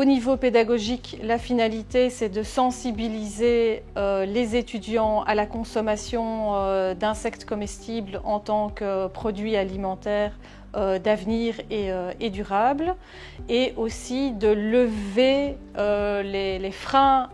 Au niveau pédagogique, la finalité, c'est de sensibiliser les étudiants à la consommation d'insectes comestibles en tant que produits alimentaires d'avenir et durables, et aussi de lever les freins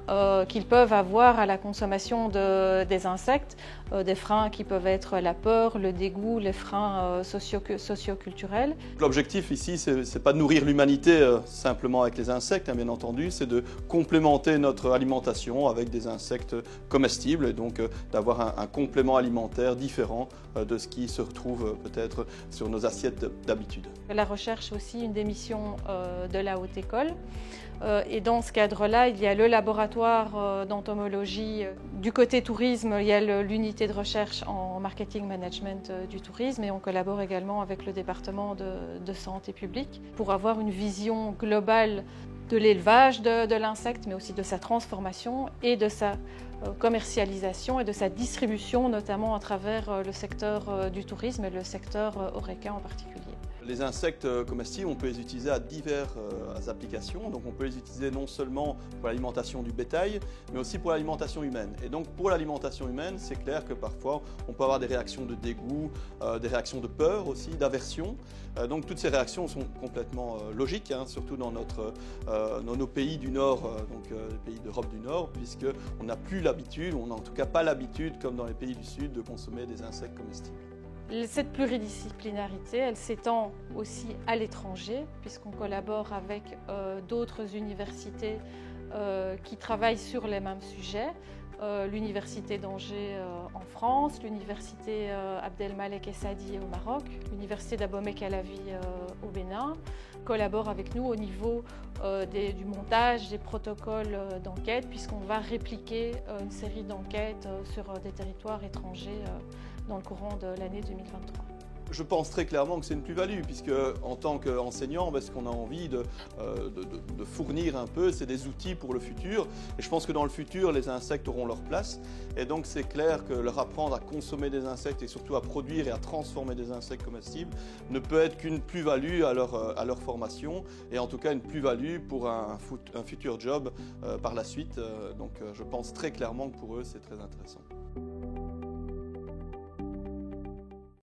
qu'ils peuvent avoir à la consommation des insectes, des freins qui peuvent être la peur, le dégoût, les freins socio-culturels. L'objectif ici, c'est pas de nourrir l'humanité simplement avec les insectes, hein, bien entendu, c'est de complémenter notre alimentation avec des insectes comestibles, et donc d'avoir un complément alimentaire différent de ce qui se retrouve peut-être sur nos assiettes d'habitude. La recherche aussi, une des missions de la Haute École. Et dans ce cadre-là, il y a le laboratoire d'entomologie. Du côté tourisme, il y a l'unité de recherche en marketing management du tourisme, et on collabore également avec le département de santé publique pour avoir une vision globale de l'élevage de l'insecte, mais aussi de sa transformation et de sa commercialisation et de sa distribution, notamment à travers le secteur du tourisme et le secteur horeca en particulier. Les insectes comestibles, on peut les utiliser à diverses applications. Donc on peut les utiliser non seulement pour l'alimentation du bétail, mais aussi pour l'alimentation humaine. Et donc pour l'alimentation humaine, c'est clair que parfois on peut avoir des réactions de dégoût, des réactions de peur aussi, d'aversion. Donc toutes ces réactions sont complètement logiques, hein, surtout dans nos pays du Nord, les pays d'Europe du Nord, puisqu'on n'a plus l'habitude, on n'a en tout cas pas l'habitude, comme dans les pays du Sud, de consommer des insectes comestibles. Cette pluridisciplinarité, elle s'étend aussi à l'étranger, puisqu'on collabore avec d'autres universités qui travaillent sur les mêmes sujets. L'université d'Angers en France, l'université Abdelmalek Essadi au Maroc, l'université d'Abomey Calavi au Bénin, collaborent avec nous au niveau du montage des protocoles d'enquête, puisqu'on va répliquer une série d'enquêtes sur des territoires étrangers dans le courant de l'année 2023. Je pense très clairement que c'est une plus-value, puisque en tant qu'enseignant, ce qu'on a envie de fournir un peu, c'est des outils pour le futur. Et je pense que dans le futur, les insectes auront leur place. Et donc c'est clair que leur apprendre à consommer des insectes et surtout à produire et à transformer des insectes comestibles ne peut être qu'une plus-value à leur formation, et en tout cas une plus-value pour un futur job par la suite. Donc je pense très clairement que pour eux, c'est très intéressant.